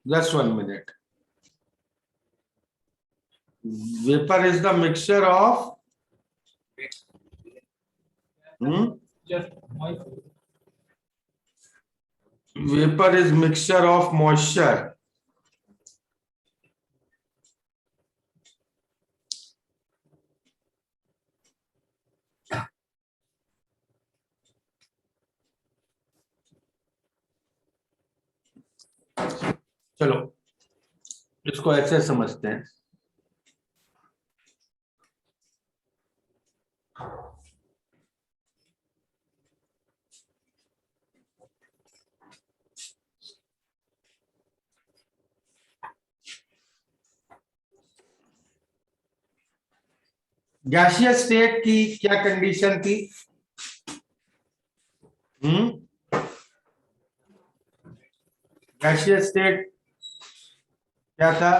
Just 1 minute. Vapor is the mixture of vapor is mixture of moisture. चलो इसको ऐसे समझते हैं। गैसियस स्टेट की क्या कंडीशन थी? गैसियस स्टेट क्या था?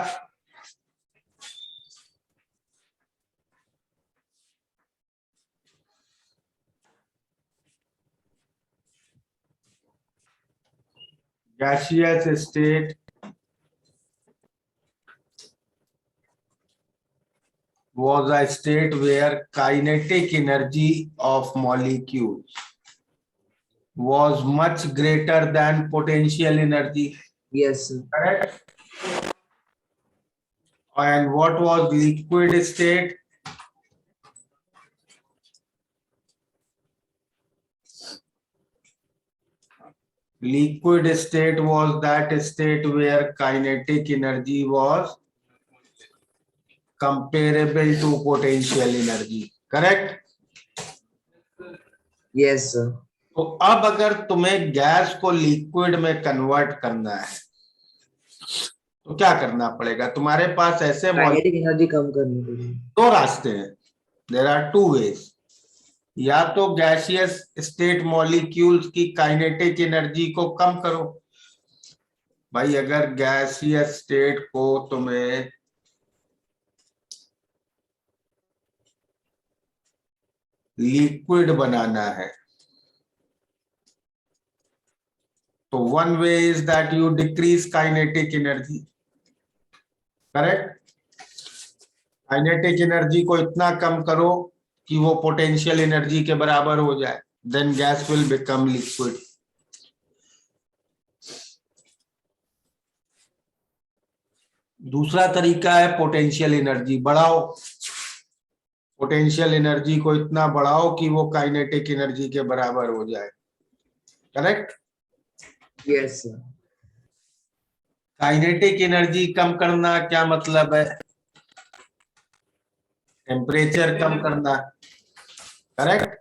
Gaseous state was a state where kinetic energy of molecules was much greater than potential energy. Yes, sir. Correct? And what was liquid state? Liquid state was that state where kinetic energy was comparable to potential energy. Correct? Yes, sir. तो अब अगर तुम्हें gas को liquid में convert करना है तो क्या करना पड़ेगा? तुम्हारे पास ऐसे काइनेटिक एनर्जी कम करनी पड़ेगी। दो रास्ते हैं, देयर आर टू वेज। या तो गैसियस स्टेट मॉलिक्यूल्स की काइनेटिक एनर्जी को कम करो। भाई अगर गैसियस स्टेट को तुम्हें लिक्विड बनाना है तो one way is that you decrease kinetic energy. Correct? Kinetic energy को इतना कम करो कि वो पोटेंशियल एनर्जी के बराबर हो जाए, then gas will become liquid. दूसरा तरीका है पोटेंशियल एनर्जी बढ़ाओ। पोटेंशियल एनर्जी को इतना बढ़ाओ कि वो काइनेटिक एनर्जी के बराबर हो जाए। Correct? Yes sir. Kinetic energy कम करना क्या मतलब है? टेम्परेचर कम करना। करेक्ट?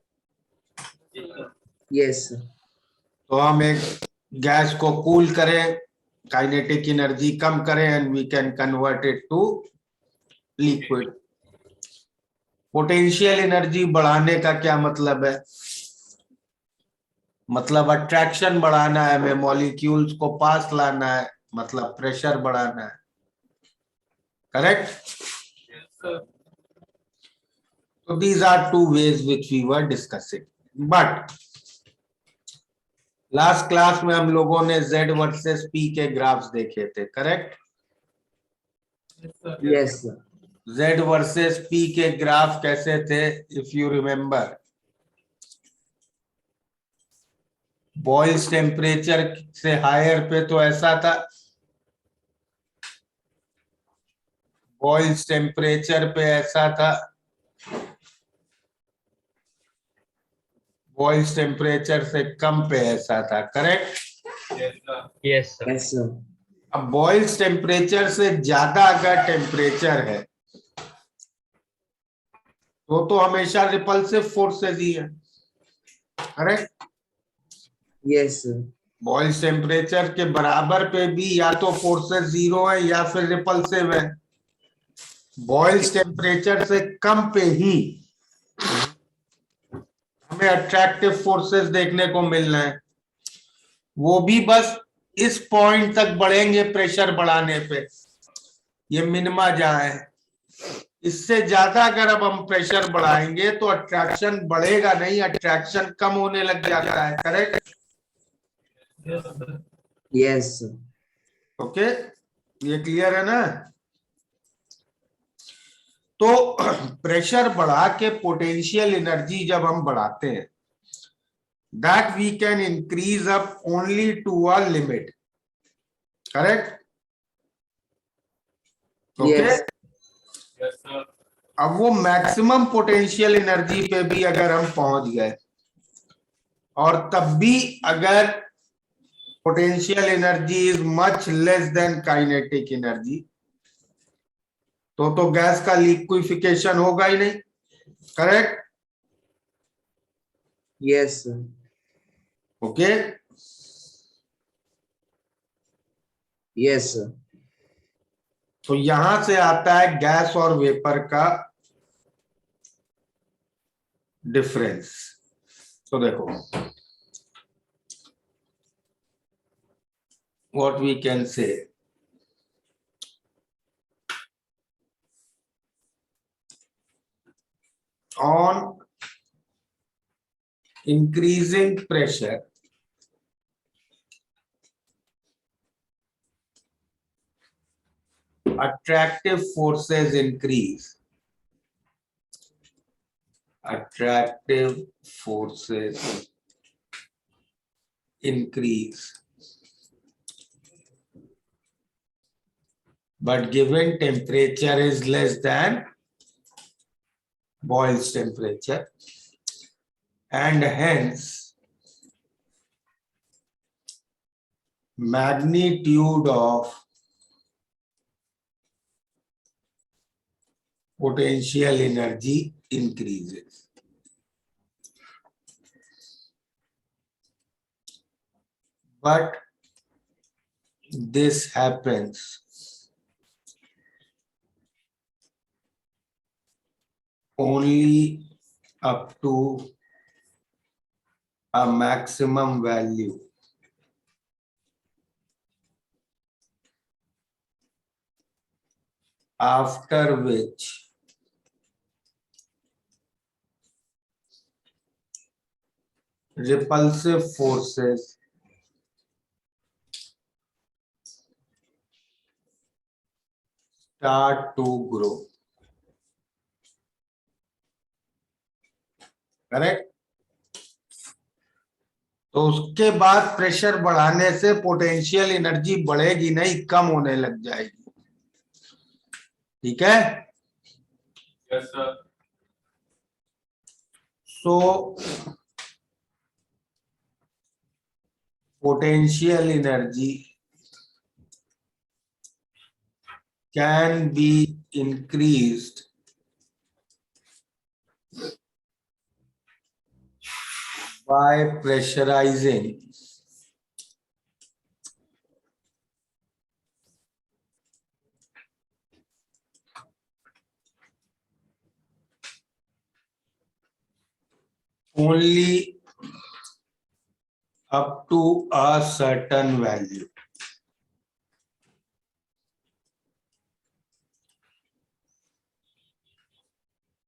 Yes sir. तो हम एक गैस को कूल करें, काइनेटिक एनर्जी कम करें and we can convert it to liquid. Potential energy बढ़ाने का क्या मतलब है? मतलब अट्रैक्शन बढ़ाना है, हमें मॉलिक्यूल्स को पास लाना है, मतलब प्रेशर बढ़ाना है। Correct? So these are two ways which we were discussing. But last class में हम लोगों ने Z वर्सेस P के ग्राफ्स देखे थे। Correct? Yes sir. Z versus P के ग्राफ कैसे थे? If you remember, Boyle's temperature से हायर पे तो ऐसा था, बॉइल्स टेम्परेचर पे ऐसा था, बॉइल्स टेम्परेचर से कम पे ऐसा था। करेक्ट? Yes sir. अब बॉइल्स टेम्परेचर से ज्यादा अगर टेम्परेचर है तो हमेशा रिपल्सिव फोर्सेस ही है। Correct? Yes sir. Boyle's temperature के बराबर पे भी या तो फोर्सेस जीरो है या फिर रिपल्सिव है। बॉइल्स टेम्परेचर से कम पे ही हमें अट्रैक्टिव फोर्सेस देखने को मिल रहे हैं, वो भी बस इस पॉइंट तक बढ़ेंगे प्रेशर बढ़ाने पे, ये मिनिमा जहां है। इससे ज्यादा अगर अब हम प्रेशर बढ़ाएंगे तो अट्रैक्शन बढ़ेगा नहीं, अट्रैक्शन कम होने लग जाता है। करेक्ट? Yes sir. ओके। ये क्लियर है ना? तो प्रेशर बढ़ा के पोटेंशियल एनर्जी जब हम बढ़ाते हैं, that we can increase up only to a limit, correct? Okay. अब वो मैक्सिमम पोटेंशियल एनर्जी पे भी अगर हम पहुंच गए और तब भी अगर potential energy is much less than kinetic energy, तो गैस का लिक्विफिकेशन होगा ही नहीं, correct? Yes, sir. Okay. Yes, sir. तो यहां से आता है गैस और वेपर का डिफरेंस। तो देखो, what we can say, on increasing pressure, attractive forces increase. Attractive forces increase. But given temperature is less than Boyle's temperature, and hence magnitude of potential energy increases. But this happens only up to a maximum value, after which repulsive forces start to grow, correct? तो उसके बाद pressure बढ़ाने से potential energy बढ़ेगी नहीं, कम होने लग जाएगी, ठीक है? Yes sir. So potential energy can be increased by pressurizing only up to a certain value.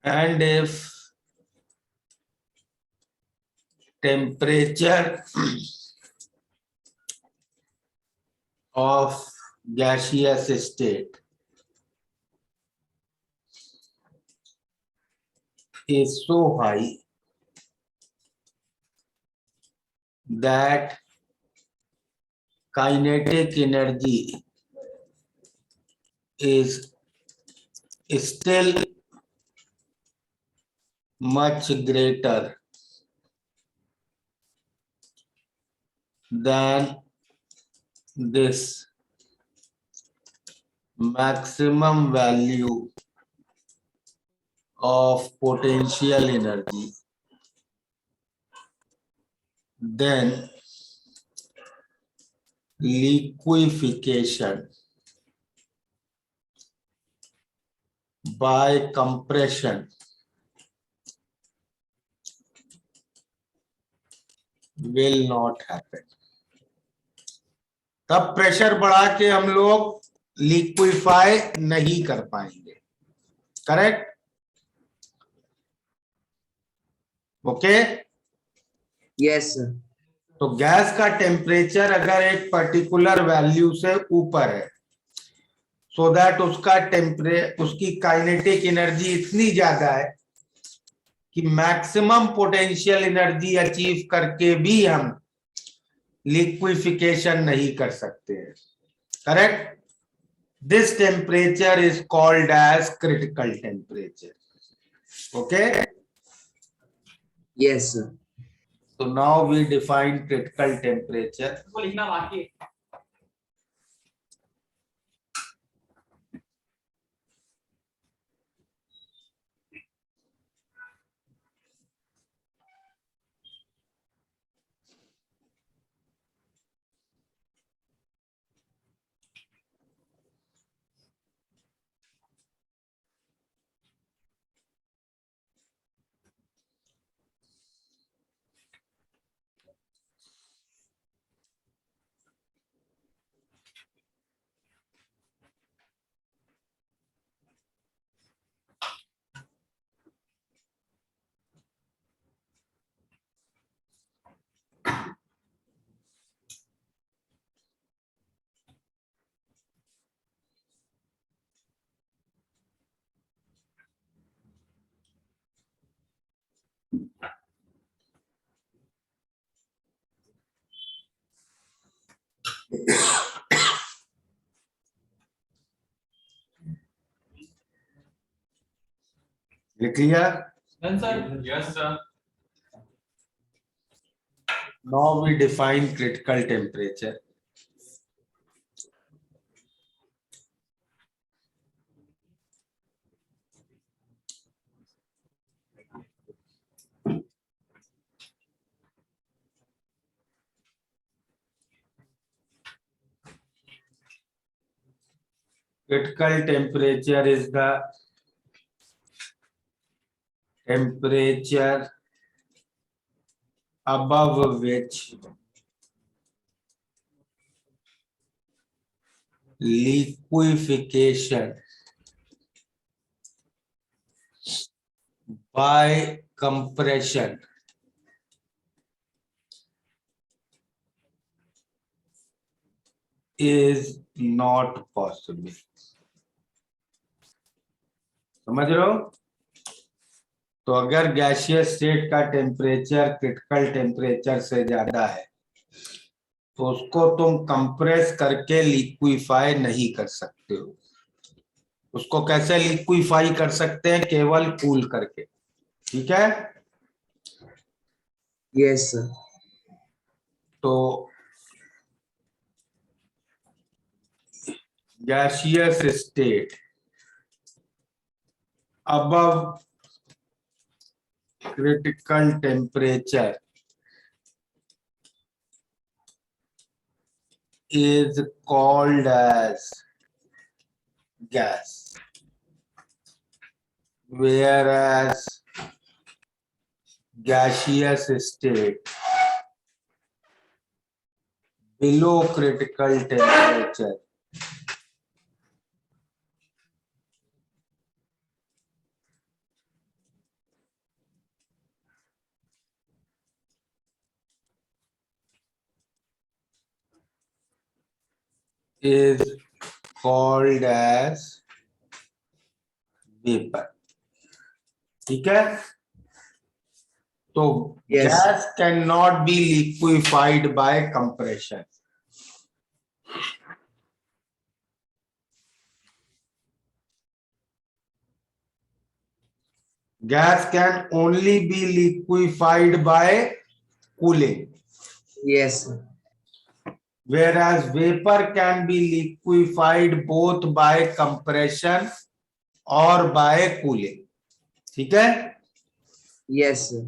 And if temperature of gaseous state is so high that kinetic energy is still much greater than this maximum value of potential energy, then liquefaction by compression will not happen. तब pressure बढ़ा के हम लोग liquefy नहीं कर पाएंगे, correct? Okay. Yes, sir. तो gas का टेम्परेचर अगर एक पर्टिकुलर वैल्यू से ऊपर है, सो दैट उसकी काइनेटिक एनर्जी इतनी ज्यादा है कि मैक्सिमम पोटेंशियल एनर्जी अचीव करके भी हम लिक्विफिकेशन नहीं कर सकते हैं. Correct. This temperature is called as critical temperature. Okay. Yes, sir. So now we define critical temperature. इसको लिखना बाकी है. Clear? Done, sir? Yes, sir. Now we define critical temperature. Critical temperature is the temperature above which liquefaction by compression is not possible. समझ रहे हो? तो अगर gaseous state का टेम्परेचर क्रिटिकल टेम्परेचर से ज्यादा है तो उसको तुम कंप्रेस करके लिक्विफाई नहीं कर सकते हो. उसको कैसे लिक्विफाई कर सकते हैं? केवल कूल करके. ठीक है. Yes, sir. तो gaseous state above critical temperature is called as gas, whereas gaseous state below critical temperature is called as vapor. ठीक है. तो Yes. gas cannot be liquefied by compression. Gas can only be liquefied by cooling, Yes, sir. whereas vapor can be liquefied both by compression or by cooling. ठीक है. Yes, sir.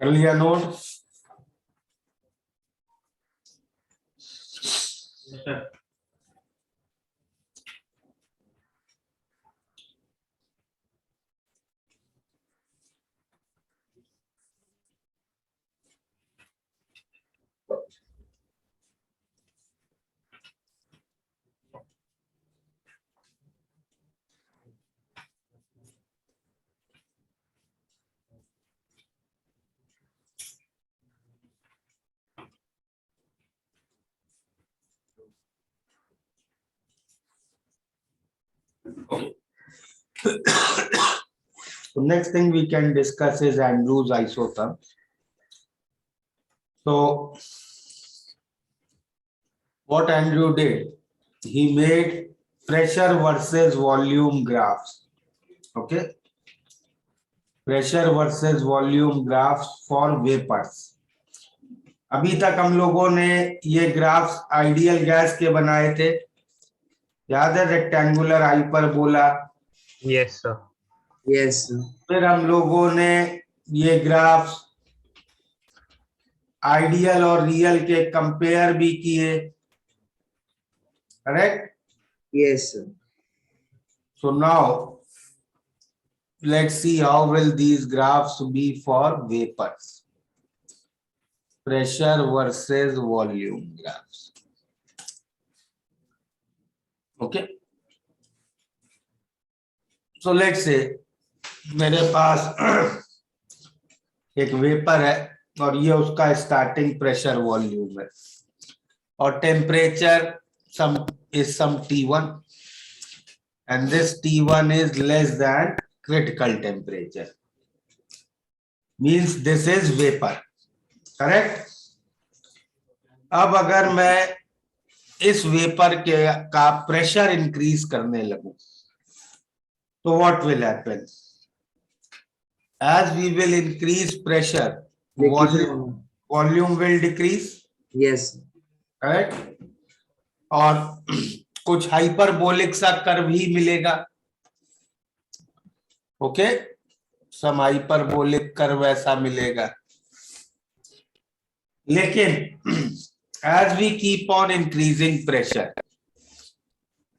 कर लिया note? So next thing we can discuss is Andrews isotherm. So what Andrew did, he made pressure versus volume graphs. Okay, pressure versus volume graphs for vapors. अभी तक हम लोगों ने ये ग्राफ्स आइडियल गैस के बनाए थे, याद है, rectangular hyperbola. Yes, sir. Yes, sir. फिर हम लोगों ने ये ग्राफ्स आइडियल और रियल के कंपेयर भी किए, correct? Yes, sir. So now let's see how will these graphs be for vapors. Pressure versus volume graphs. Okay. So let's say मेरे पास एक वेपर है और ये उसका स्टार्टिंग प्रेशर वॉल्यूम है और temperature some is some T1 and this T1 is less than critical temperature, means this is vapor, correct? अब अगर मैं इस वेपर के का प्रेशर इंक्रीज करने लगूं तो what will happen? As we will increase pressure, volume will decrease. Yes. Correct? और कुछ हाइपरबोलिक सा कर्व ही मिलेगा. ओके, सम हाइपरबोलिक कर्व ऐसा मिलेगा. लेकिन as we keep on increasing pressure,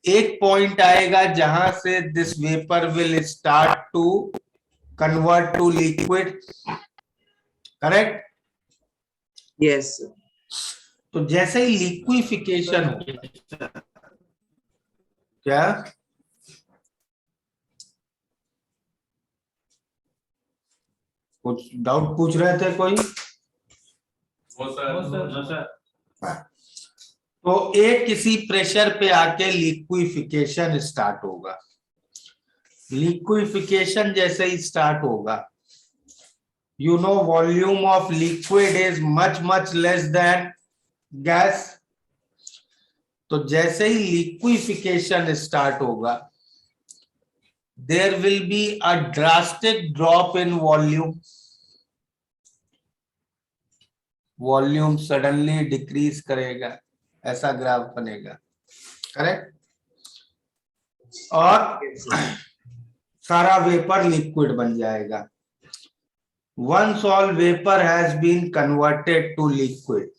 एक पॉइंट आएगा जहां से this vapor will start to convert to liquid. Correct? Yes, sir. तो जैसे ही लिक्विफिकेशन हो, क्या कुछ डाउट पूछ रहे थे कोई? तो एक किसी प्रेशर पे आके लिक्विफिकेशन स्टार्ट होगा. लिक्विफिकेशन जैसे ही स्टार्ट होगा, you know volume of liquid is much less than gas. तो जैसे ही लिक्विफिकेशन स्टार्ट होगा, there will be a drastic drop in volume. Volume suddenly decrease करेगा, ऐसा ग्राफ बनेगा, करेक्ट? और सारा वेपर लिक्विड बन जाएगा. Once all vapor has been converted to liquid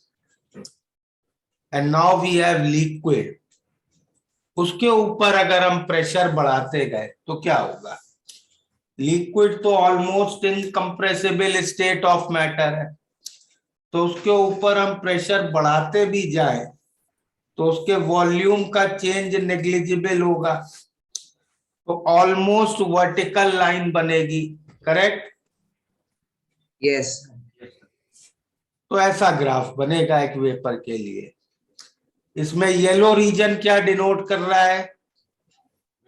and now we have liquid, उसके ऊपर अगर हम प्रेशर बढ़ाते गए तो क्या होगा? लिक्विड तो almost incompressible state of matter है, तो उसके ऊपर हम प्रेशर बढ़ाते भी जाए तो उसके वॉल्यूम का चेंज नेग्लिजिबल होगा, तो ऑलमोस्ट वर्टिकल लाइन बनेगी, करेक्ट? Yes. तो ऐसा ग्राफ बनेगा एक वेपर के लिए. इसमें येलो रीजन क्या डिनोट कर रहा है?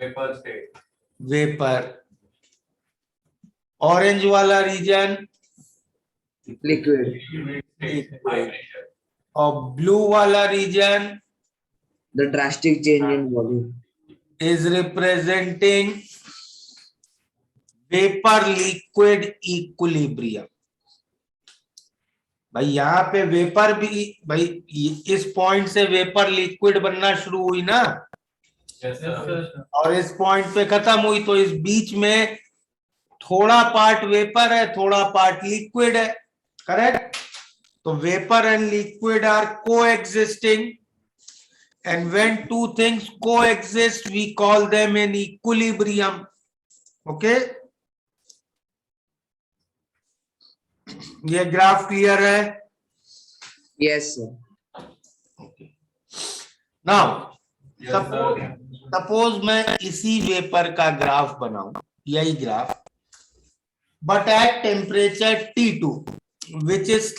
Vapour state. वेपर. ऑरेंज वाला रीजन Liquid. और ब्लू वाला reason The drastic change in volume. is representing vapor liquid equilibrium. भाई यहाँ पे वेपर भी, भाई इस पॉइंट से वेपर लिक्विड बनना शुरू हुई ना, और इस पॉइंट पे खत्म हुई, तो इस बीच में थोड़ा पार्ट वेपर है, थोड़ा पार्ट लिक्विड है, करेक्ट? तो vapour and liquid are coexisting, and when two things coexist we call them in equilibrium. Okay, ये ग्राफ क्लियर है? Yes, sir. Okay. Now suppose मैं इसी वेपर का ग्राफ बनाऊं, यही graph, but at temperature T2 which is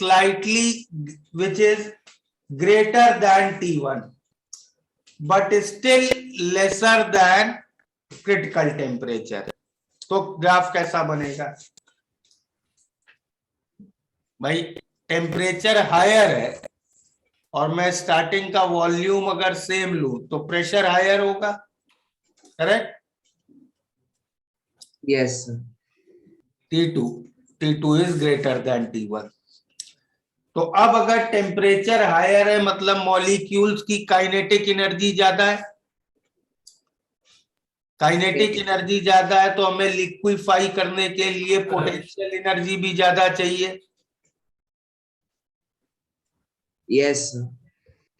greater than T1 but still lesser than critical temperature. तो graph कैसा बनेगा भाई? टेम्परेचर हायर है और मैं स्टार्टिंग का वॉल्यूम अगर सेम लूं तो प्रेशर हायर होगा, correct? Yes, sir. T2 is greater than T1। तो अब अगर टेम्परेचर हायर है मतलब मॉलिक्यूल्स की काइनेटिक एनर्जी ज्यादा है। काइनेटिक एनर्जी ज्यादा है तो हमें लिक्विफाई करने के लिए पोटेंशियल एनर्जी भी ज्यादा चाहिए। Yes, sir.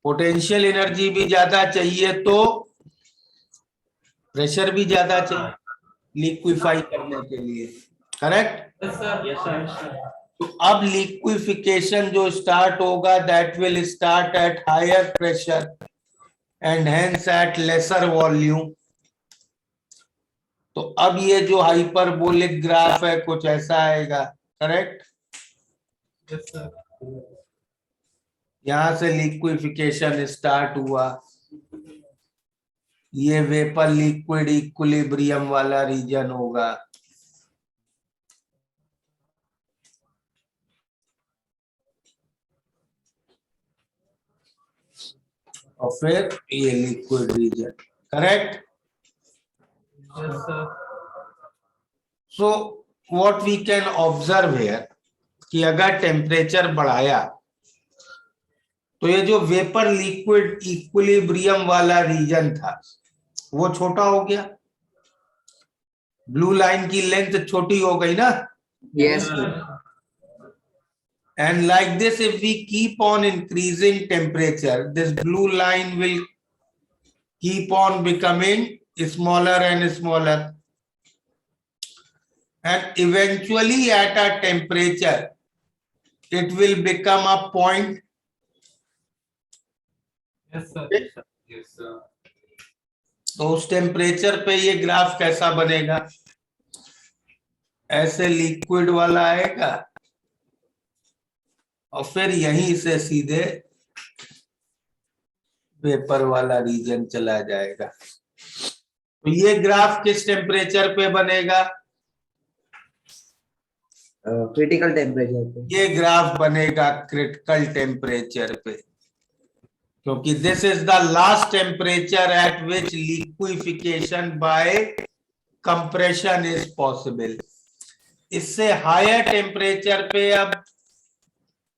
पोटेंशियल एनर्जी भी ज्यादा चाहिए तो प्रेशर भी ज्यादा चाहिए लिक्विफाई करने के लिए, करेक्ट? तो अब लिक्विफिकेशन जो स्टार्ट होगा that will start at higher pressure and hence at lesser volume. तो अब ये जो हाइपरबोलिक ग्राफ है कुछ ऐसा आएगा, करेक्ट? यहां से लिक्विफिकेशन स्टार्ट हुआ, ये वेपर लिक्विड इक्विलिब्रियम वाला रीजन होगा, और फिर ये liquid region, correct? So what we can observe here कि अगर टेम्परेचर बढ़ाया तो ये जो वेपर लिक्विड इक्विलिब्रियम वाला रीजन था वो छोटा हो गया, ब्लू लाइन की लेंथ छोटी हो गई ना। Yes, sir. And like this, if we keep on increasing temperature, this blue line will keep on becoming smaller and smaller. And eventually at a temperature, it will become a point. Yes, sir. Yes, sir. तो उस temperature पे ये graph कैसा बनेगा? ऐसे liquid वाला आएगा और फिर यहीं से सीधे वेपर वाला रीजन चला जाएगा। तो ये ग्राफ किस टेम्परेचर पे बनेगा? Critical temperature पे. ये ग्राफ बनेगा क्रिटिकल टेम्परेचर पे, क्योंकि this is the last temperature at which liquefaction by compression is possible. इससे हायर टेम्परेचर पे अब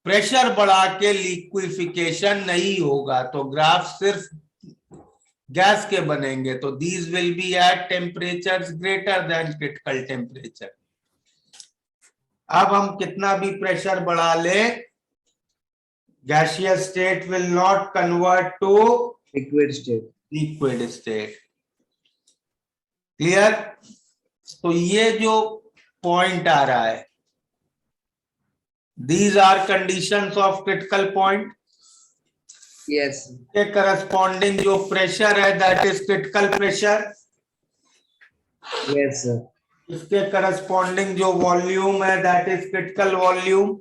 प्रेशर बढ़ा के लिक्विफिकेशन नहीं होगा, तो ग्राफ सिर्फ गैस के बनेंगे। तो these will be at temperatures greater than critical temperature. अब हम कितना भी प्रेशर बढ़ा ले, gaseous state will not convert to Liquid state. liquid state. Clear? तो ये जो पॉइंट आ रहा है, these are conditions of critical point. Yes. के करस्पॉन्डिंग जो प्रेशर है that is critical pressure. Yes, sir. इसके करस्पॉन्डिंग जो वॉल्यूम है that is critical volume.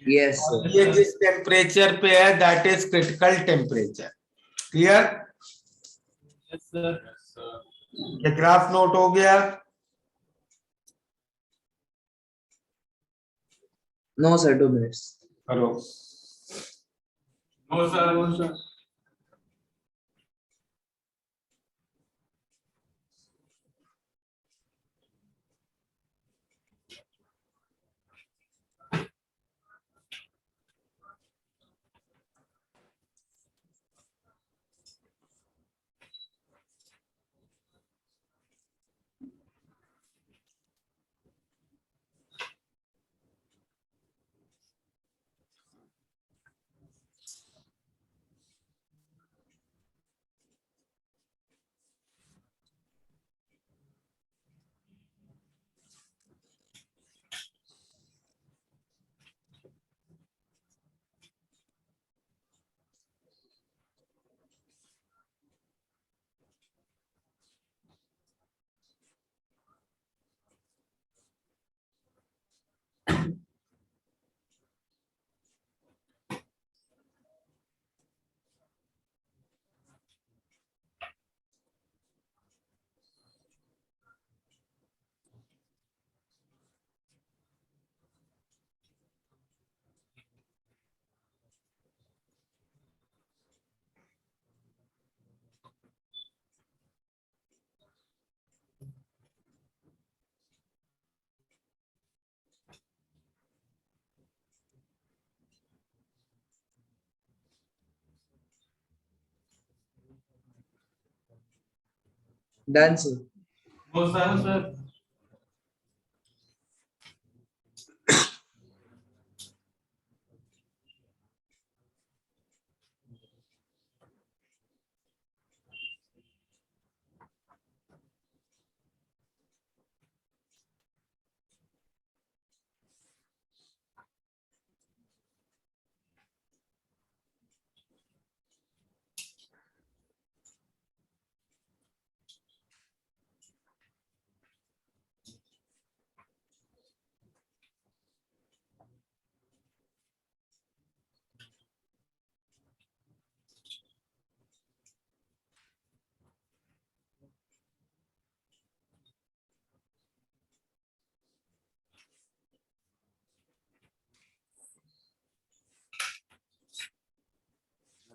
Yes, sir. ये जिस टेम्परेचर पे है that is critical temperature. Clear? Yes, sir. Yes, sir. ये ग्राफ नोट हो गया? No, sir. 2 minutes. करो। No, sir. No, sir. Done, sir. No, sir.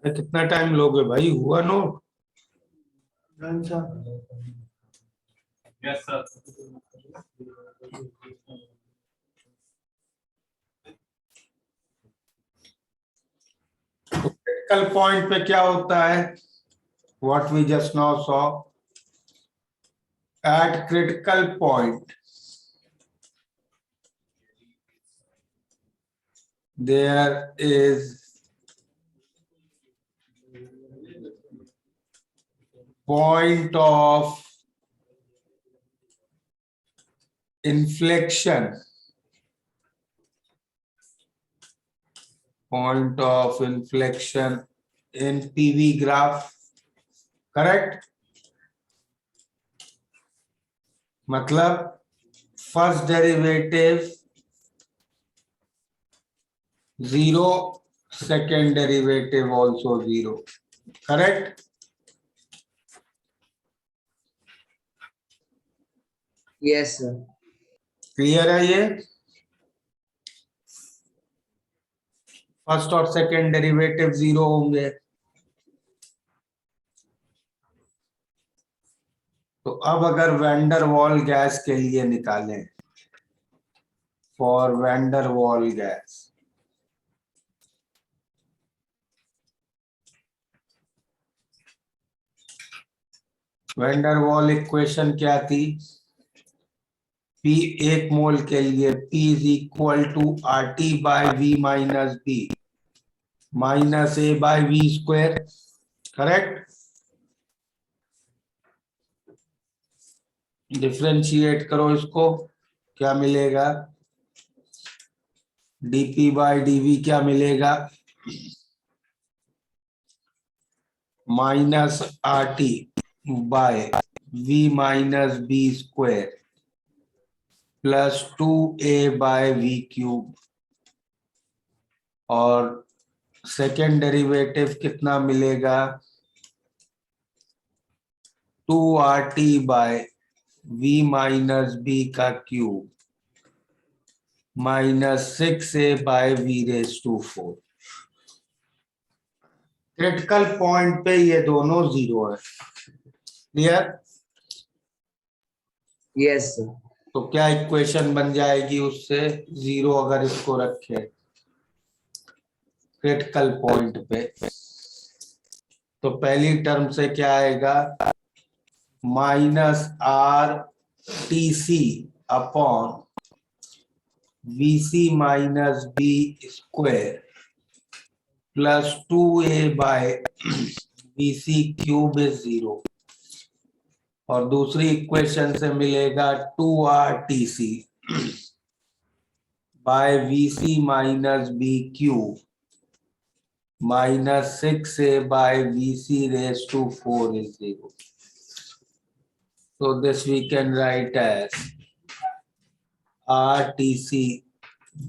अरे कितना टाइम लोगे भाई, हुआ note? Done, sir. Yes, sir. Critical point पे क्या होता है? What we just now saw, at critical point there is point of inflection, point of inflection in PV graph, correct? मतलब first derivative 0, second derivative also 0, correct? Yes, sir. Clear है ये? First और second derivative 0 होंगे। तो अब अगर van der वाल gas के लिए निकालें, फॉर वैन डर वाल गैस, वैन डर वाल इक्वेशन क्या थी? P 1 मोल के लिए P is equal to RT by V minus B minus A by V square, correct? Differentiate करो इसको, क्या मिलेगा? dP बाय dV क्या मिलेगा? Minus RT by V minus B square plus 2A by V cube, और second derivative कितना मिलेगा? 2RT by V minus B का cube minus 6A by V raise to 4। Critical point पे ये दोनों 0 है, क्लियर? Yes, sir. तो क्या इक्वेशन बन जाएगी उससे? 0 अगर इसको रखे क्रिटिकल पॉइंट पे, तो पहली टर्म से क्या आएगा? Minus RTC upon VC minus B square plus 2A by VC cube is 0, और दूसरी इक्वेशन से मिलेगा 2RTC by VC minus B cube minus 6A by VC raise to 4 is 0. So this we can write as RTC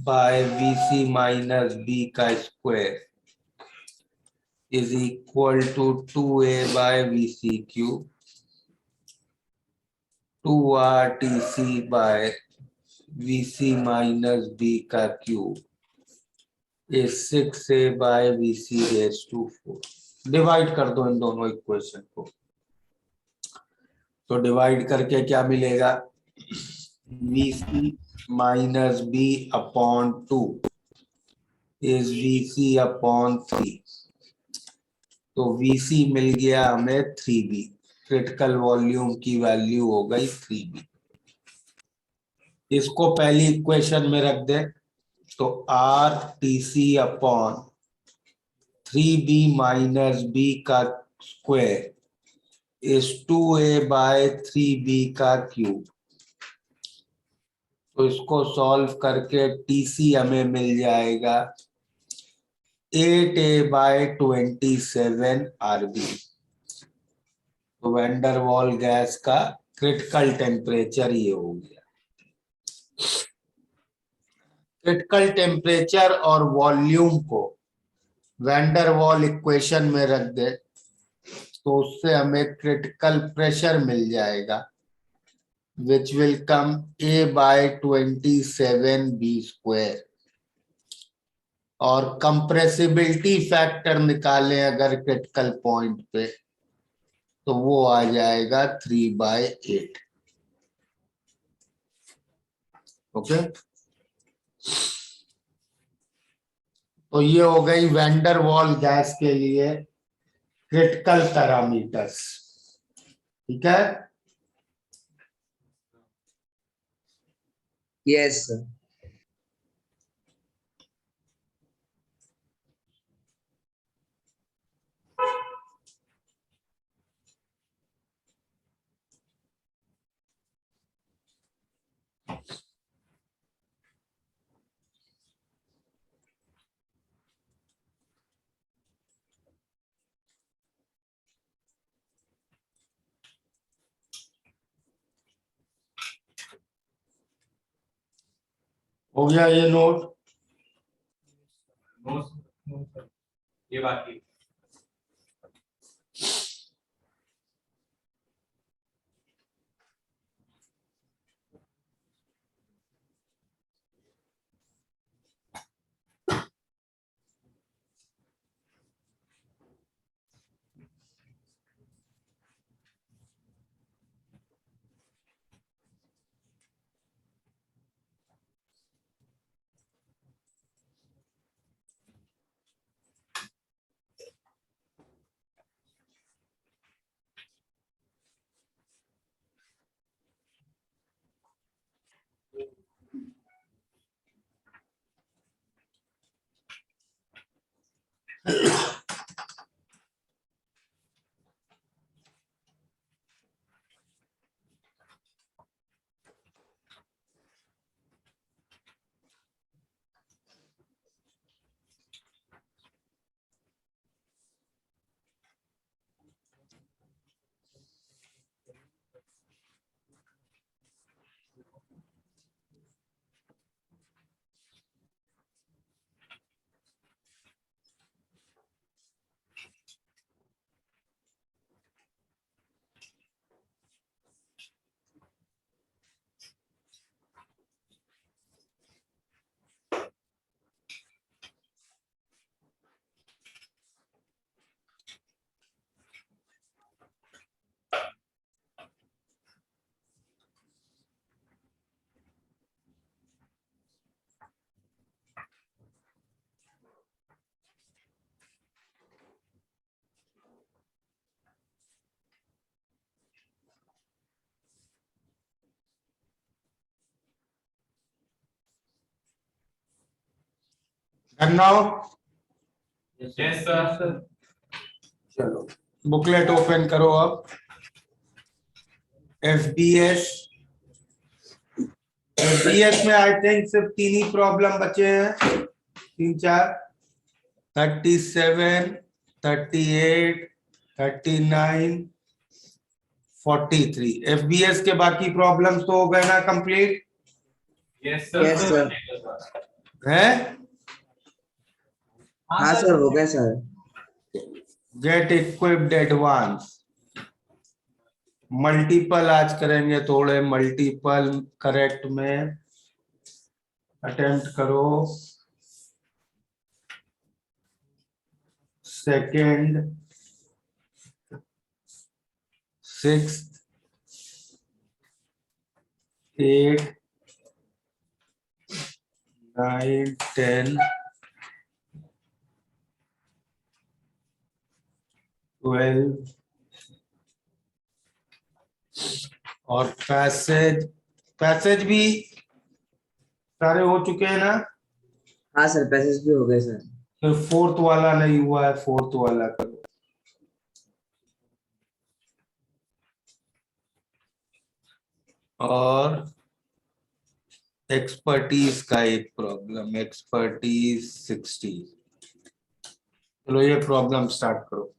by VC minus B का square is equal to 2A by VC cube, 2RTC by VC minus B का cube is 6A by VC raised to 4. Divide कर दो इन दोनों equation को, तो divide करके क्या मिलेगा? VC minus B upon 2 is VC upon 3, तो VC मिल गया हमें 3B, क्रिटिकल वॉल्यूम की वैल्यू हो गई 3b। इसको पहली इक्वेशन में रख दे तो R T C upon 3b minus B का square is 2a by 3b का क्यूब। तो इसको सॉल्व करके टीसी हमें मिल जाएगा 8a बाय 27 आरबी। तो वैंडरवाल गैस का क्रिटिकल टेम्परेचर ये हो गया। क्रिटिकल टेम्परेचर और वॉल्यूम को वैंडरवाल इक्वेशन में रख दे तो उससे हमें क्रिटिकल प्रेशर मिल जाएगा which will come a by 27b square। और कंप्रेसिबिलिटी फैक्टर निकालें अगर क्रिटिकल पॉइंट पे तो वो आ जाएगा 3/8। ओके, तो ये हो गई वैंडरवाल गैस के लिए क्रिटिकल पैरामीटर्स। ठीक है, Yes, sir. हो गया ये नोट। नो सर, ये बाकी। And now yes sir. चलो बुकलेट ओपन करो अब। एफबीएस, एफबीएस में आई थिंक सिर्फ 3 ही प्रॉब्लम बचे हैं, 3-4, 37, 38, 39, 43। एफबीएस के बाकी प्रॉब्लम्स तो हो गए ना कंप्लीट यस Yes, sir. है। हाँ सर, हो गया sir. Get equipped advance. Multiple आज करेंगे, थोड़े मल्टीपल करेक्ट में अटेम्प्ट करो। सेकंड, 6th, 8, 9, 10, 12, और पैसेज पैसेज भी सारे हो चुके हैं ना? हाँ सर, पैसेज भी हो गए सर। फिर फोर्थ वाला नहीं हुआ है, फोर्थ वाला करो। और एक्सपर्टीज का एक प्रॉब्लम, एक्सपर्टीज 60। चलो ये प्रॉब्लम स्टार्ट करो।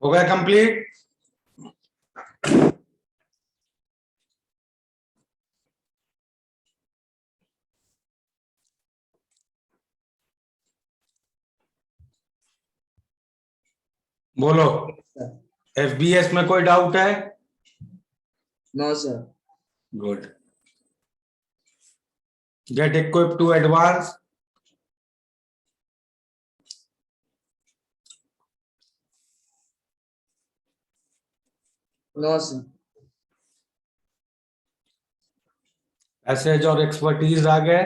हो गया कंप्लीट? बोलो, सर। एफबीएस में कोई डाउट है? No sir. Good. Get equip to advance. No sir. Passage और एक्सपर्टीज आ गए।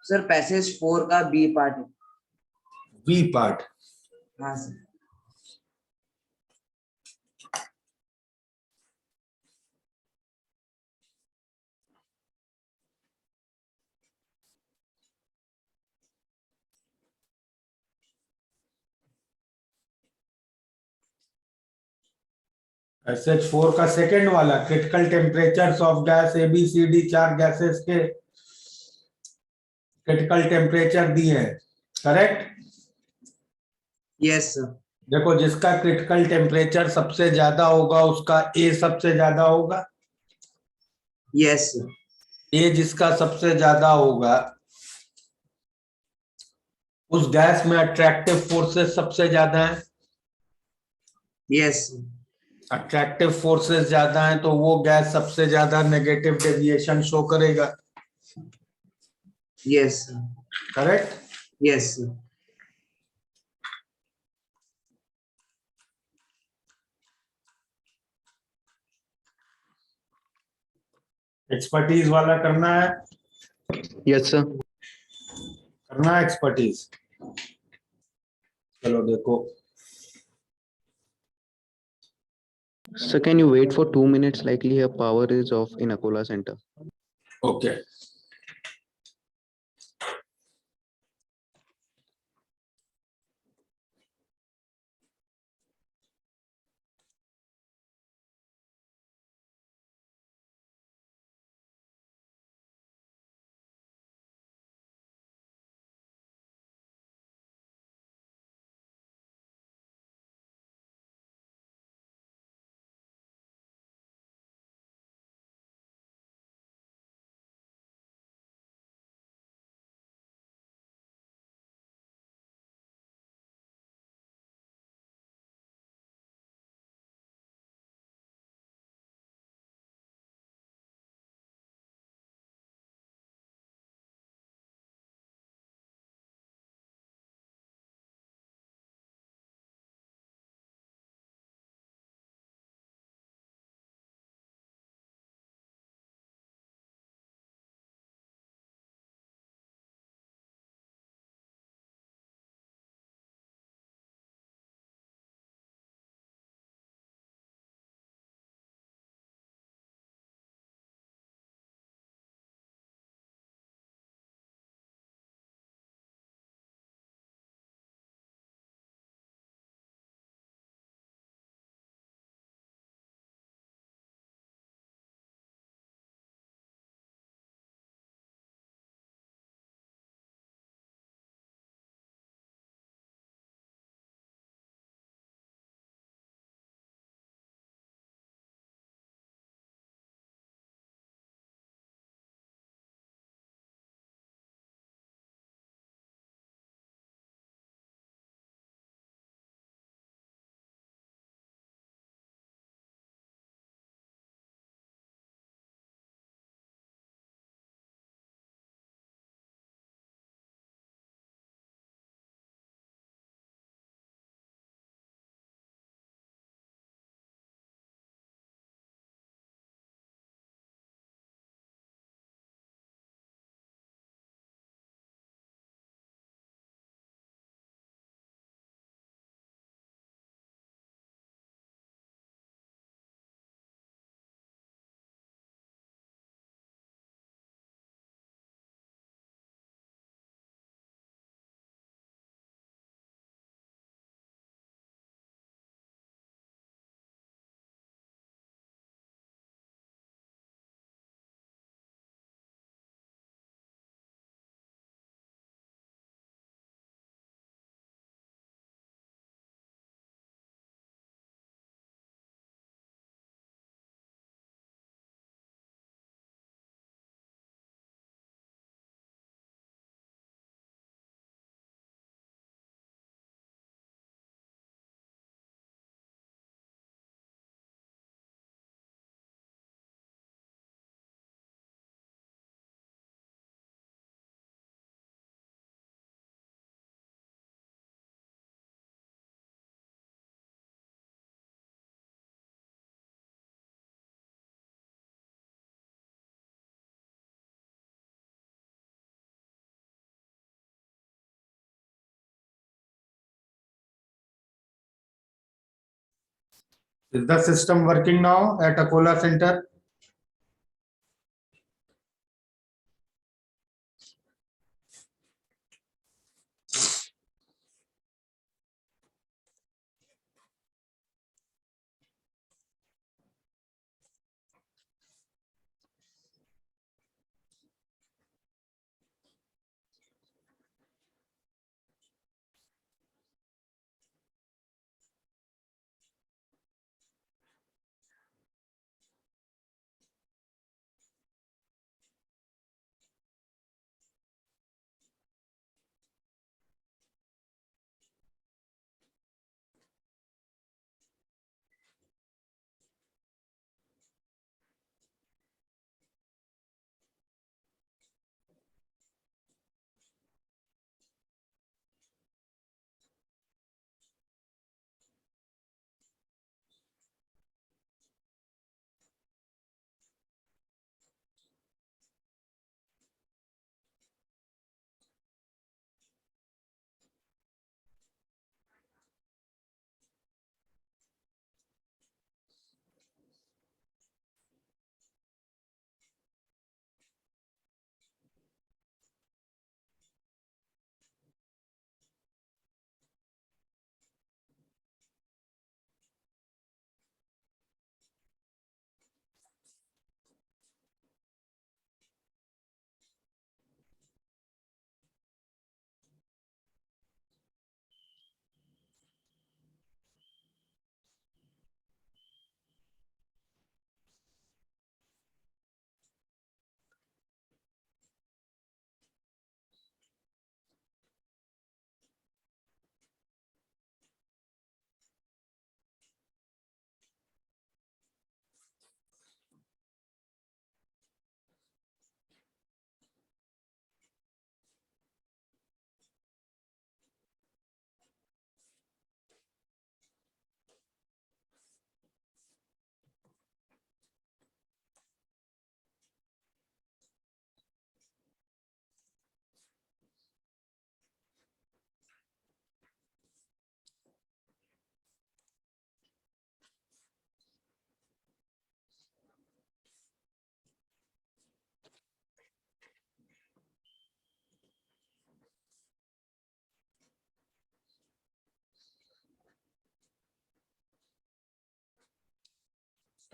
सर पैसेज 4 का बी पार्ट है। B part. हाँ सर। SH4 का सेकंड वाला, critical temperatures of gas ABCD, 4 gases के क्रिटिकल टेम्परेचर दिए हैं, करेक्ट? Yes sir. देखो, जिसका क्रिटिकल टेम्परेचर सबसे ज्यादा होगा उसका ए सबसे ज्यादा होगा। Yes sir. ए जिसका सबसे ज्यादा होगा उस गैस में अट्रैक्टिव फोर्सेस सबसे ज्यादा है। Yes sir. अट्रैक्टिव फोर्सेस ज्यादा है तो वो गैस सबसे ज्यादा नेगेटिव डेविएशन शो करेगा, yes sir. Correct? Yes sir. Expertise वाला करना है? Yes sir. करना है एक्सपर्टीज? चलो देखो। Sir, can you wait for 2 minutes? Likely her power is off in Akola Center. Okay. Is the system working now at Akola Center?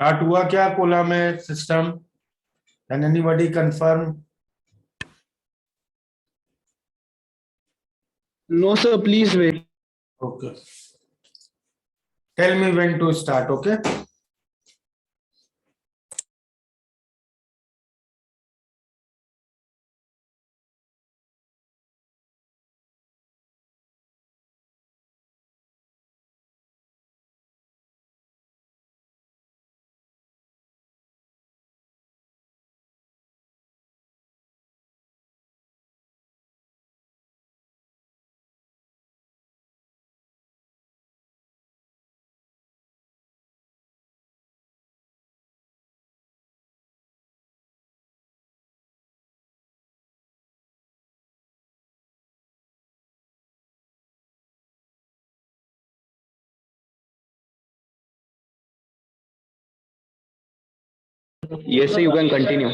Start हुआ क्या Cola में system? Can anybody confirm? No, sir, please wait. Okay. Tell me when to start, okay? Yes, sir, you can continue.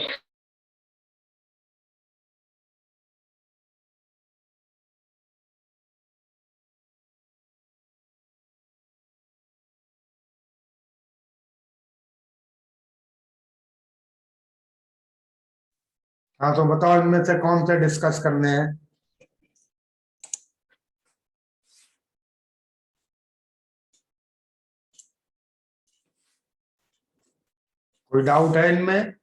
हाँ तो बताओ इनमें से कौन से डिस्कस करने हैं? कोई डाउट है इनमें?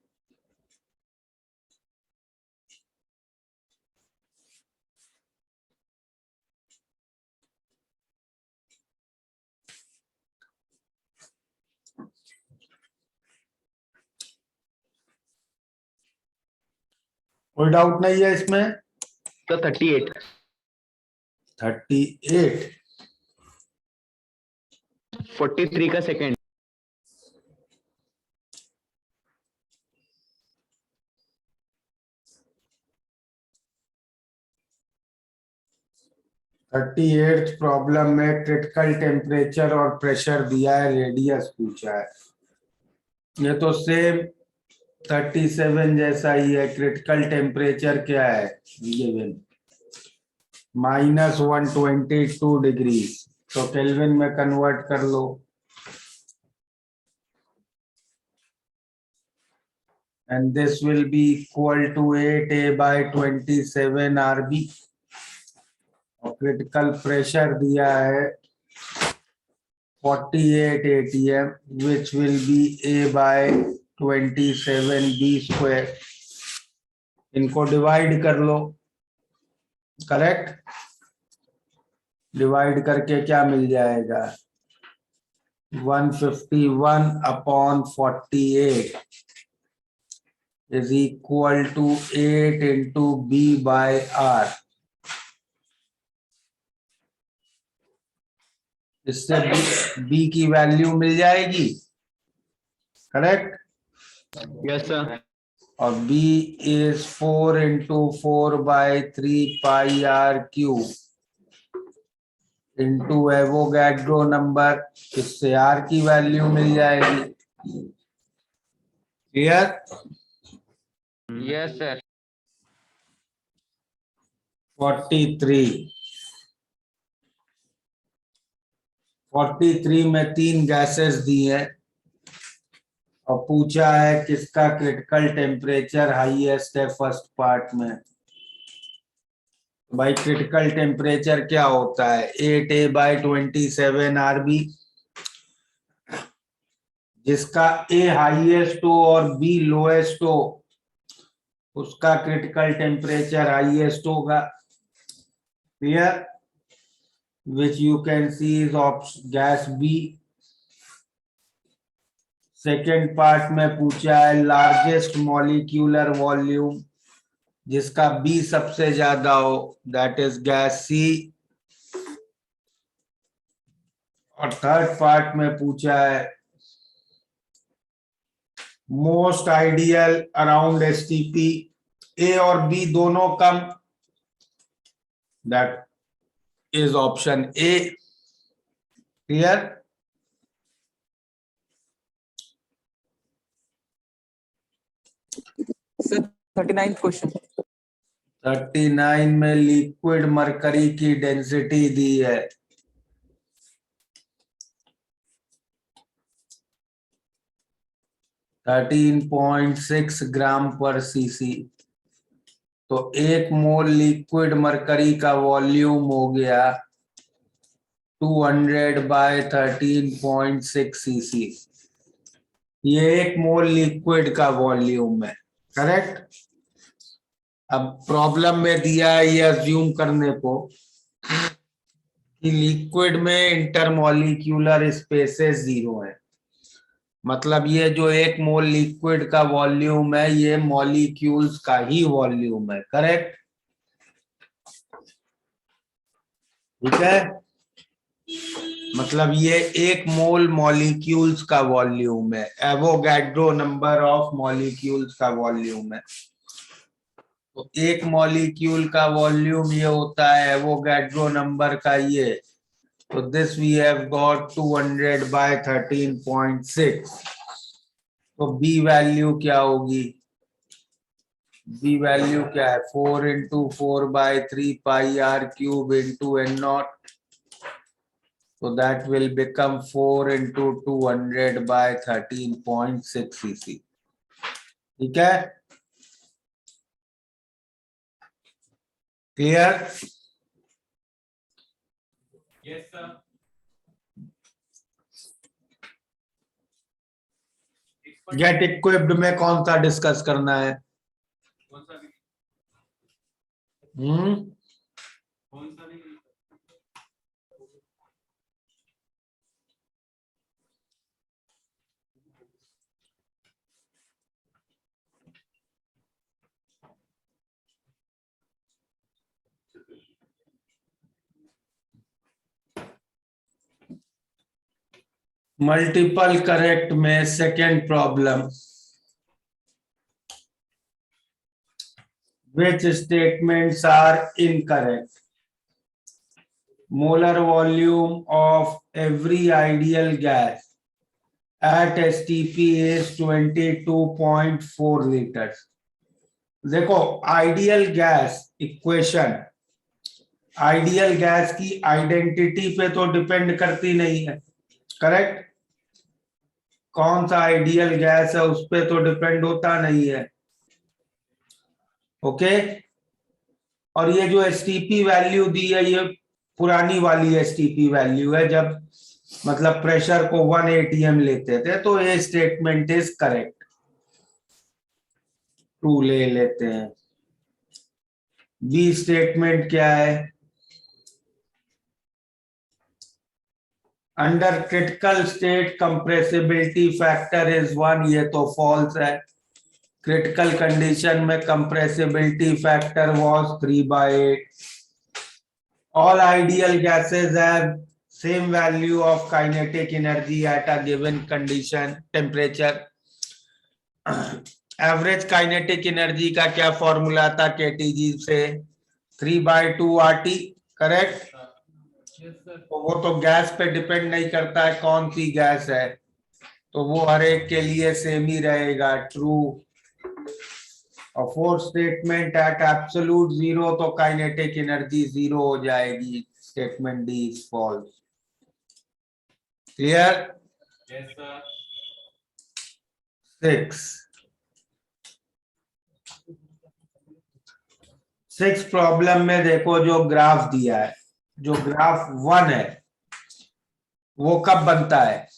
कोई डाउट नहीं है इसमें? Sir, 38. 38. 43 का सेकंड. 38th प्रॉब्लम में क्रिटिकल टेम्परेचर और प्रेशर दिया है, रेडियस पूछा है। ये तो सेम 37 जैसा ही है। क्रिटिकल टेम्परेचर क्या है, -122 डिग्री, तो केल्विन में कन्वर्ट कर लो। And this will be equal to 8A by 27 RB। और क्रिटिकल प्रेशर दिया है 48 atm, which will be A by 27 B square। इनको डिवाइड कर लो, करेक्ट। डिवाइड करके क्या मिल जाएगा, 151 upon 48 is equal to 8 into B by R। इससे B की वैल्यू मिल जाएगी, करेक्ट। Yes, sir. और B is 4 into 4 by 3 pi R cube into Avogadro number, इससे R की वैल्यू मिल जाएगी। क्लियर? Yes, sir. 43 में 3 गैसेस दी हैं और पूछा है किसका क्रिटिकल टेम्परेचर हाईएस्ट है फर्स्ट पार्ट में। भाई क्रिटिकल टेम्परेचर क्या होता है, 8A by 27 RB। जिसका A हाईएस्ट हो और B लोएस्ट हो उसका क्रिटिकल टेम्परेचर हाईएस्ट होगा। Clear? which you can see is option gas B। Second part में पूछा है लार्जेस्ट मॉलिक्यूलर वॉल्यूम, जिसका B सबसे ज्यादा हो, दैट इज गैस C। और थर्ड पार्ट में पूछा है most ideal around STP, A और B दोनों कम, that is option A। Clear? Sir 39th question. 39 में लिक्विड मरकरी की डेंसिटी दी है 13.6 ग्राम पर सीसी। तो 1 मोल लिक्विड मरकरी का वॉल्यूम हो गया 200 बाय 13.6 सीसी। ये 1 मोल लिक्विड का वॉल्यूम है, करेक्ट। अब प्रॉब्लम में दिया है ये अज्यूम करने को कि लिक्विड में इंटरमॉलिक्यूलर स्पेसेस 0 है। मतलब ये जो 1 मोल लिक्विड का वॉल्यूम है ये मॉलिक्यूल्स का ही वॉल्यूम है, करेक्ट। ठीक है, मतलब ये 1 मोल मॉलिक्यूल्स का वॉल्यूम है, एवोगैड्रो नंबर ऑफ मॉलिक्यूल्स का वॉल्यूम है। तो 1 मॉलिक्यूल का वॉल्यूम ये होता है एवोगैड्रो नंबर का ये। तो this we have got 200 by 13.6। तो बी वैल्यू क्या होगी, बी वैल्यू क्या है 4 into 4 by 3 pi R cube into N0। So that will become 4 into 200 by 13.6 cc। ठीक है, clear? Yes, sir. Get equipped में कौन सा डिस्कस करना है? कौन सा भी? हम्म, कौन सा भी? मल्टीपल करेक्ट में second problem, which statements are incorrect? molar volume of every ideal gas at STP is 22.4 liters. देखो ideal gas equation ideal gas की आइडेंटिटी पे तो डिपेंड करती नहीं है, करेक्ट? कौन सा आइडियल गैस है उस पे तो डिपेंड होता नहीं है, ओके? और ये जो एसटीपी वैल्यू दी है ये पुरानी वाली एसटीपी वैल्यू है, जब मतलब प्रेशर को 1 atm लेते थे, तो ये स्टेटमेंट इज करेक्ट, ट्रू ले लेते हैं। बी स्टेटमेंट क्या है? Under critical state compressibility factor is 1, ये तो फॉल्स है। क्रिटिकल कंडीशन में compressibility factor was 3/8। All ideal gases have same value of kinetic energy at a given condition temperature. Average kinetic energy का क्या formula था KTG से? 3/2 RT, correct? Yes, sir. तो वो तो गैस पे डिपेंड नहीं करता है कौन सी गैस है, तो वो हर एक के लिए सेम ही रहेगा, ट्रू। और fourth statement at absolute zero तो काइनेटिक एनर्जी जीरो हो जाएगी, statement D is false. Clear? Yes, sir. 6 problem में देखो जो ग्राफ दिया है, जो ग्राफ 1 है वो कब बनता है?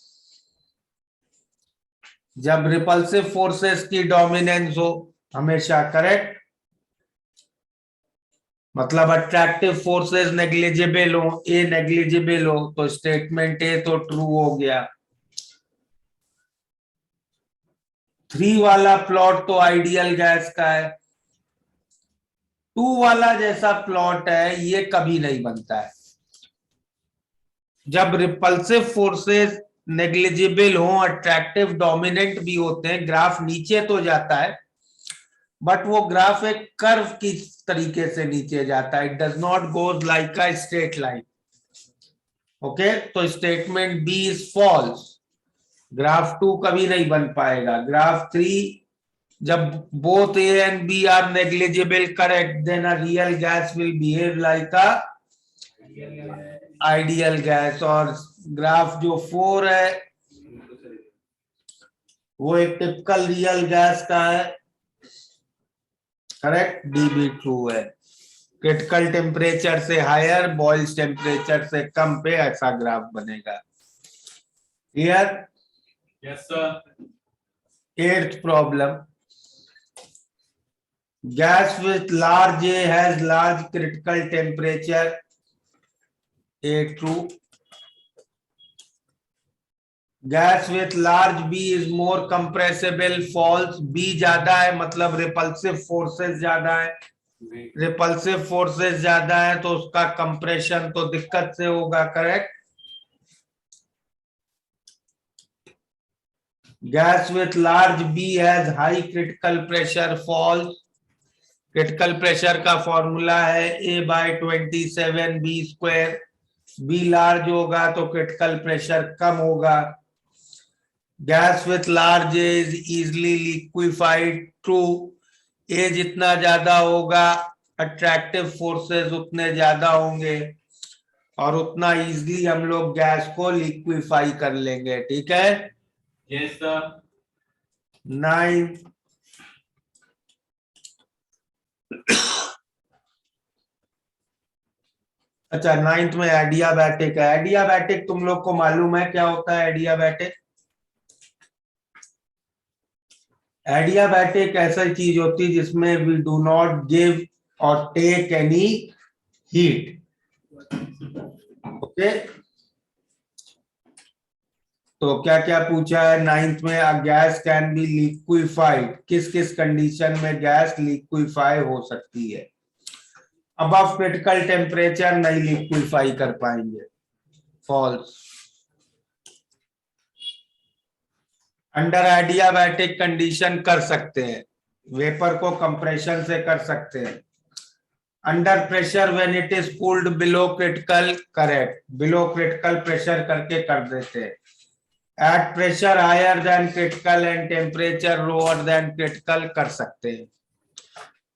जब रिपल्सिव फोर्सेस की डोमिनेंस हो, हमेशा, करेक्ट? मतलब अट्रैक्टिव फोर्सेस नेग्लिजिबल हो, ए नेग्लिजिबल हो, तो स्टेटमेंट ए तो ट्रू हो गया। 3 वाला प्लॉट तो आइडियल गैस का है, 2 वाला जैसा प्लॉट है ये कभी नहीं बनता है। जब रिपल्सिव फोर्सेस नेग्लिजिबल हो, अट्रैक्टिव डोमिनेंट भी होते हैं, ग्राफ नीचे तो जाता है, बट वो ग्राफ एक कर्व की तरीके से नीचे जाता है, it does not goes like a straight line, okay? तो statement B is false, graph 2 कभी नहीं बन पाएगा। ग्राफ 3, जब both A and B are negligible, correct, then a real gas will behave like a ideal gas. और graph जो 4 है वो एक टिपिकल रियल गैस का है, करेक्ट, डी बी ट्रू है। क्रिटिकल टेम्परेचर से हायर, बॉइल्स टेम्परेचर से कम पे ऐसा ग्राफ बनेगा। Clear? Yes, sir. 8th problem, gas with large A has large critical temperature, A true. Gas with large B is more compressible, false. B ज्यादा है मतलब रिपल्सिव फोर्सेस ज्यादा है, रिपल्सिव फोर्सेस ज्यादा है तो उसका कंप्रेशन तो दिक्कत से होगा, correct? Gas with large B has high critical pressure, false. Critical pressure का फॉर्मूला है A/27 B square. B large होगा तो क्रिटिकल प्रेशर कम होगा। Gas with large A is easily liquefied, true. A जितना ज्यादा होगा अट्रैक्टिव फोर्सेस उतने ज्यादा होंगे और उतना इजिली हम लोग गैस को लिक्विफाई कर लेंगे, ठीक है? Yes, sir. 9, अच्छा 9th में एडियाबैटिक है। एडियाबैटिक तुम लोग को मालूम है क्या होता है? एडियाबैटिक एडियाबैटिक ऐसा चीज होती है जिसमें वी डू नॉट गिव और टेक एनी हीट, ओके? तो क्या क्या पूछा है 9th में? A gas can be liquefied, किस किस कंडीशन में गैस लिक्विफाई हो सकती है? अबव क्रिटिकल टेम्परेचर नहीं लिक्विफाई कर पाएंगे, फॉल्स। अंडर एडियाबैटिक कंडीशन कर सकते हैं, वेपर को कंप्रेशन से कर सकते हैं। Under pressure when it is cooled below critical, correct, below critical pressure करके कर देते हैं। At pressure higher than critical and temperature lower than critical कर सकते हैं।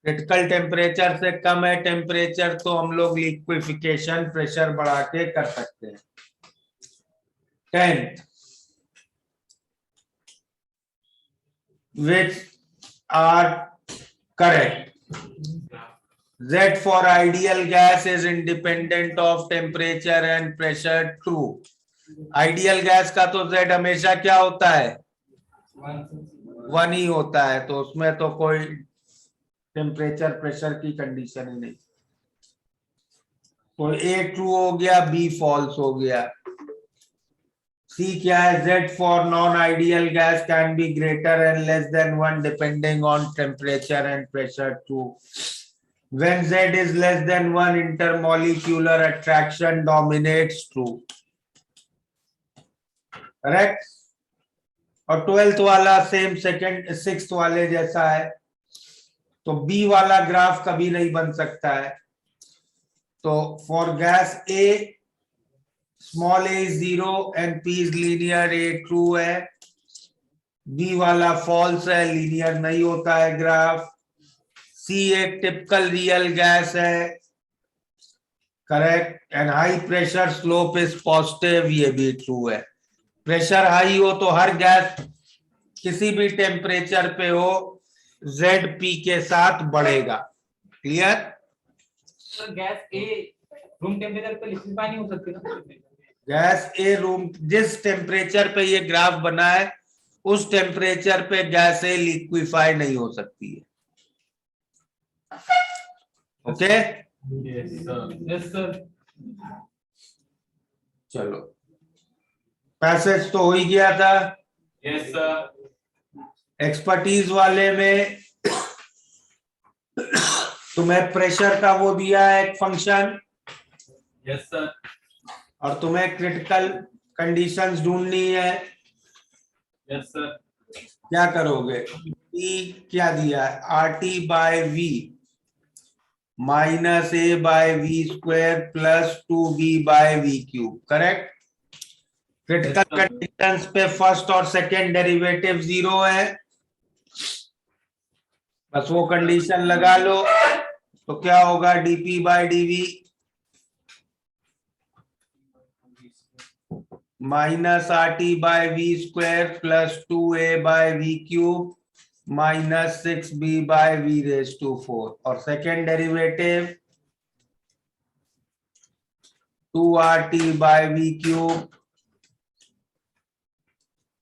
क्रिटिकल टेम्परेचर से कम है टेम्परेचर तो हम लोग लिक्विफिकेशन प्रेशर बढ़ा के कर सकते हैं। 10th, which are correct? Z for ideal gas is independent of temperature and pressure, true. Ideal gas का तो Z हमेशा क्या होता है, 1 ही होता है, तो उसमें तो कोई टेम्परेचर प्रेशर की कंडीशन ही नहीं। तो A ट्रू हो गया, B फॉल्स हो गया। C क्या है, Z for non-ideal gas can be greater and less than 1 depending on temperature and pressure, true. When Z is less than 1, intermolecular attraction dominates, true. Correct. और 12th वाला same second 6th वाले जैसा है, तो B वाला graph कभी नहीं बन सकता है। तो for gas A small A is 0 and P is linear, A true है, बी वाला फॉल्स है, लीनियर नहीं होता है ग्राफ। सी एक टिपिकल रियल गैस है, correct, and high pressure slope is positive, ये भी ट्रू है। प्रेशर हाई हो तो हर गैस किसी भी टेम्परेचर पे हो जेड पी के साथ बढ़ेगा। क्लियर? सर गैस ए रूम टेम्परेचर पे लिक्विफाई नहीं हो सकती ना? गैस ए रूम जिस टेम्परेचर पे ये ग्राफ बना है उस टेम्परेचर पे गैस ए लिक्विफाई नहीं हो सकती है। ओके? Yes sir. चलो, पैसेज तो हो ही गया था। Yes sir. एक्सपर्टीज वाले में तुम्हें प्रेशर का वो दिया है एक फंक्शन, यस सर। और तुम्हें क्रिटिकल कंडीशंस ढूंढनी है। Yes sir. क्या करोगे? E क्या दिया है, R T by V minus A by V square plus 2b by V cube, correct. Critical conditions पे फर्स्ट और सेकंड डेरिवेटिव 0 है, बस वो कंडीशन लगा लो तो क्या होगा, DP by DV minus R T by V square plus 2a by V cube minus 6b by V raise to 4, और second derivative 2RT by V cube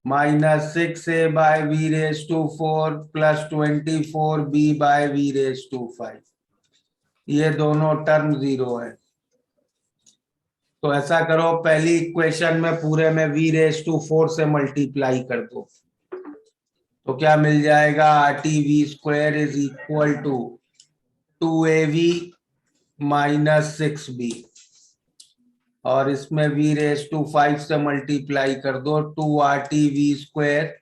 minus 6a by V raise to 4 plus 24b by V raise to 5। ये दोनों term 0 है। तो ऐसा करो, पहली equation में पूरे में v रेज टू 4 से मल्टीप्लाई कर दो, तो क्या मिल जाएगा, RT v square is equal to 2AV minus 6B, और इसमें v रेज टू 5 से मल्टीप्लाई कर दो, 2RT v square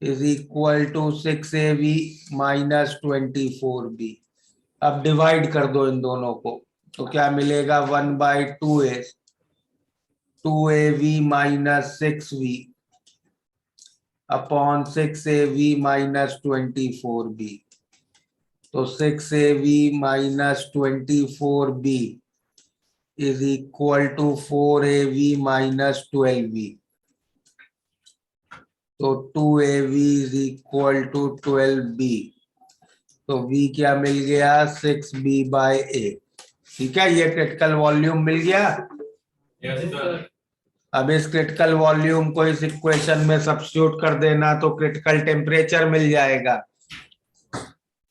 is equal to 6AV minus 24B। अब डिवाइड कर दो इन दोनों को, तो क्या मिलेगा, 1/2a 2AV minus 6V upon 6AV minus 24B। तो 6AV minus 24B is equal to 4AV minus 12V। तो 2AV is equal to 12B। तो V क्या मिल गया, 6B बाय A। ठीक है, ये क्रिटिकल वॉल्यूम मिल गया। Yes sir. अब इस क्रिटिकल वॉल्यूम को इस इक्वेशन में सब्स्टिट्यूट कर देना तो क्रिटिकल टेम्परेचर मिल जाएगा।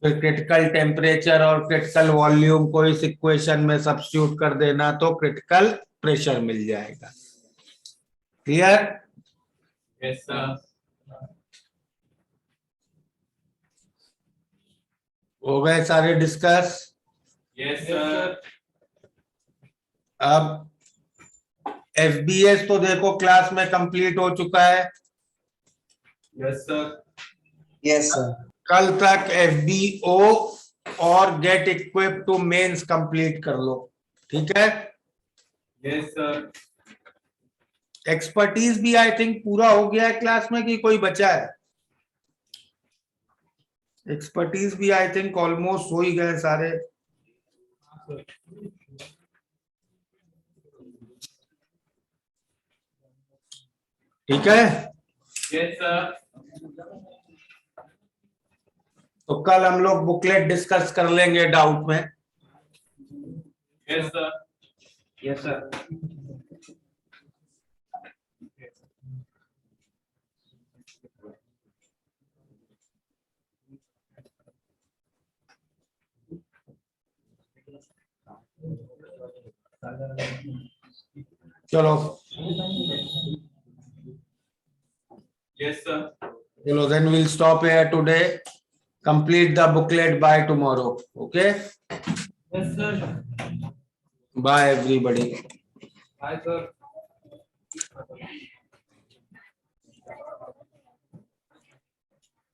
फिर क्रिटिकल टेम्परेचर और क्रिटिकल वॉल्यूम को इस इक्वेशन में सब्स्टिट्यूट कर देना तो क्रिटिकल प्रेशर मिल जाएगा। क्लियर? Yes sir. हो गए सारे डिस्कस? Yes sir. अब FBS तो देखो क्लास में कंप्लीट हो चुका है। Yes sir. Yes sir. कल तक FBO और gate equip to mains complete कर लो, ठीक है। Yes, sir. एक्सपर्टीज भी आई थिंक पूरा हो गया है क्लास में कि कोई बचा है? एक्सपर्टीज भी आई थिंक ऑलमोस्ट हो ही गए सारे। ठीक है, Yes, sir. तो कल हम लोग बुकलेट डिस्कस कर लेंगे डाउट में। Yes, sir. Yes, sir. चलो Yes, sir. चलो, then we'll stop here today. Complete the booklet by tomorrow. Okay. Yes, sir. Bye everybody. Bye, sir.